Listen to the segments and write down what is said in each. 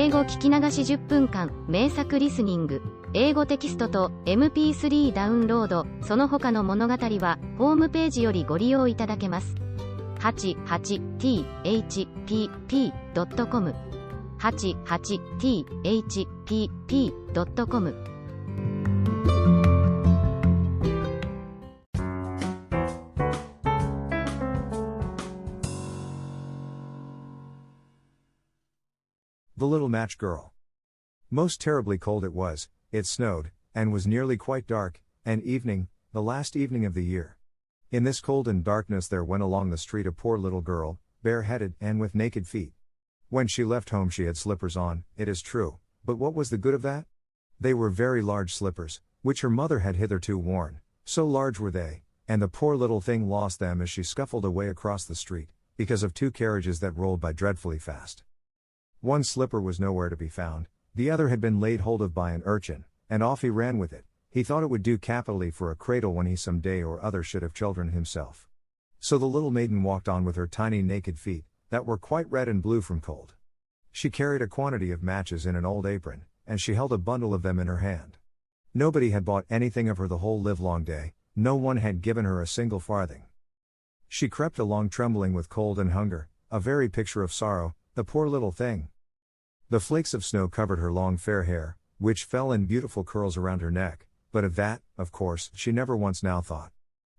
英語聞き流し10分間、名作リスニング、英語テキストと MP3 ダウンロード、その他の物語は、ホームページよりご利用いただけます。88thpp.com 88thpp.com The Little Match Girl. Most terribly cold it was, it snowed, and was nearly quite dark, and evening, the last evening of the year. In this cold and darkness there went along the street a poor little girl, bareheaded and with naked feet. When she left home she had slippers on, it is true, but what was the good of that? They were very large slippers, which her mother had hitherto worn, so large were they, and the poor little thing lost them as she scuffled away across the street, because of two carriages that rolled by dreadfully fast. One slipper was nowhere to be found, the other had been laid hold of by an urchin, and off he ran with it. He thought it would do capitally for a cradle when he some day or other should have children himself. So the little maiden walked on with her tiny naked feet, that were quite red and blue from cold. She carried a quantity of matches in an old apron, and she held a bundle of them in her hand. Nobody had bought anything of her the whole livelong day, no one had given her a single farthing. She crept along trembling with cold and hunger, a very picture of sorrow, the poor little thing. The flakes of snow covered her long fair hair, which fell in beautiful curls around her neck, but of that, of course, she never once now thought.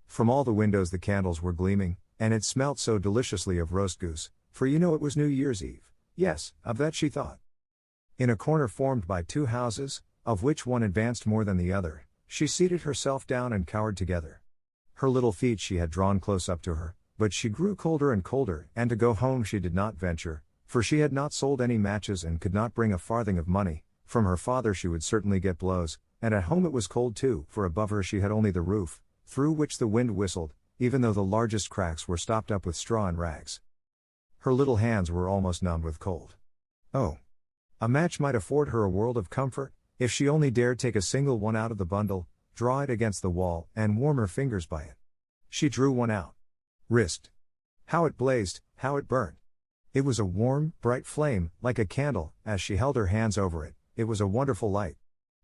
From all the windows the candles were gleaming, and it smelt so deliciously of roast goose, for you know it was New Year's Eve. Yes, of that she thought. In a corner formed by two houses, of which one advanced more than the other, she seated herself down and cowered together. Her little feet she had drawn close up to her, but she grew colder and colder, and to go home she did not venture, for she had not sold any matches and could not bring a farthing of money. From her father she would certainly get blows, and at home it was cold too, for above her she had only the roof, through which the wind whistled, even though the largest cracks were stopped up with straw and rags. Her little hands were almost numbed with cold. Oh! A match might afford her a world of comfort, if she only dared take a single one out of the bundle, draw it against the wall, and warm her fingers by it. She drew one out. Risked. How it blazed, how it burnt! It was a warm, bright flame, like a candle. As she held her hands over it, it was a wonderful light.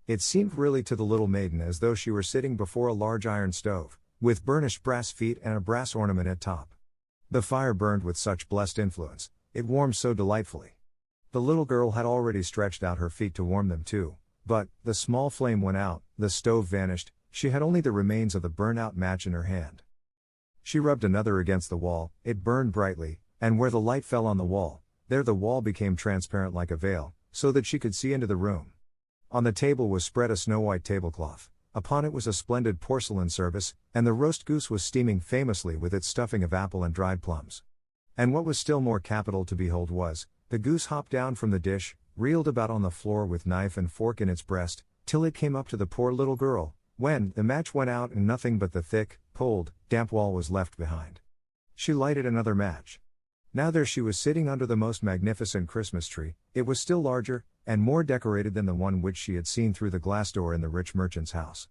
It seemed really to the little maiden as though she were sitting before a large iron stove, with burnished brass feet and a brass ornament at top. The fire burned with such blessed influence, it warmed so delightfully. The little girl had already stretched out her feet to warm them too, but, the small flame went out, the stove vanished, she had only the remains of the burnt-out match in her hand. She rubbed another against the wall, it burned brightly, and where the light fell on the wall, there the wall became transparent like a veil, so that she could see into the room. On the table was spread a snow-white tablecloth, upon it was a splendid porcelain service, and the roast goose was steaming famously with its stuffing of apple and dried plums. And what was still more capital to behold was, the goose hopped down from the dish, reeled about on the floor with knife and fork in its breast, till it came up to the poor little girl, when the match went out and nothing but the thick, cold, damp wall was left behind. She lighted another match. Now there she was sitting under the most magnificent Christmas tree. It was still larger, and more decorated than the one which she had seen through the glass door in the rich merchant's house.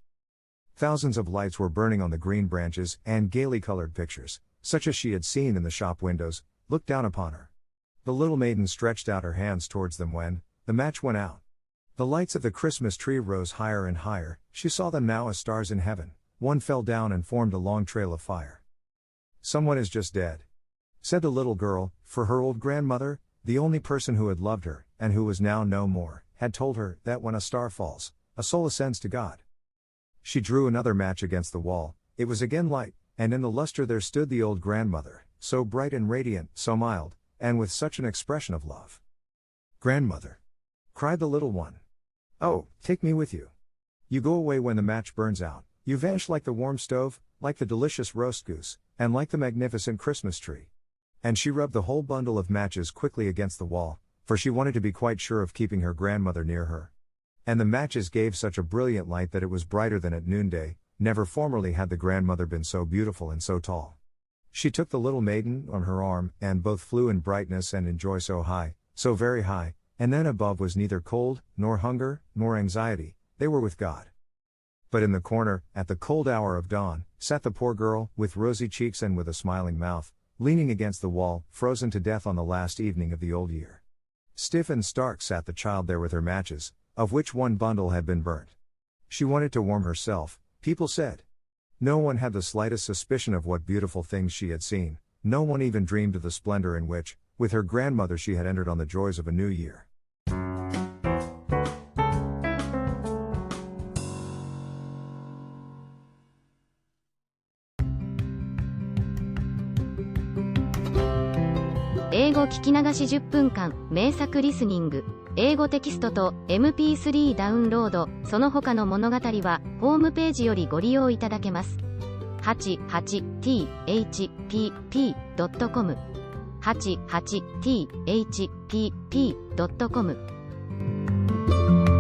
Thousands of lights were burning on the green branches, and gaily colored pictures, such as she had seen in the shop windows, looked down upon her. The little maiden stretched out her hands towards them when the match went out. The lights of the Christmas tree rose higher and higher, she saw them now as stars in heaven. One fell down and formed a long trail of fire. "Someone is just dead," said the little girl, for her old grandmother, the only person who had loved her, and who was now no more, had told her that when a star falls, a soul ascends to God. She drew another match against the wall, it was again light, and in the luster there stood the old grandmother, so bright and radiant, so mild, and with such an expression of love. "Grandmother!" cried the little one. "Oh, take me with you. You go away when the match burns out, you vanish like the warm stove, like the delicious roast goose, and like the magnificent Christmas tree." And she rubbed the whole bundle of matches quickly against the wall, for she wanted to be quite sure of keeping her grandmother near her. And the matches gave such a brilliant light that it was brighter than at noonday. Never formerly had the grandmother been so beautiful and so tall. She took the little maiden on her arm, and both flew in brightness and in joy so high, so very high, and then above was neither cold, nor hunger, nor anxiety, they were with God. But in the corner, at the cold hour of dawn, sat the poor girl, with rosy cheeks and with a smiling mouth, leaning against the wall, frozen to death on the last evening of the old year. Stiff and stark sat the child there with her matches, of which one bundle had been burnt. She wanted to warm herself, people said. No one had the slightest suspicion of what beautiful things she had seen, no one even dreamed of the splendor in which, with her grandmother, she had entered on the joys of a new year. 英語聞き流し10分間、名作リスニング、英語テキストと MP3 ダウンロード、その他の物語は、ホームページよりご利用いただけます。88thpp.com 88thpp.com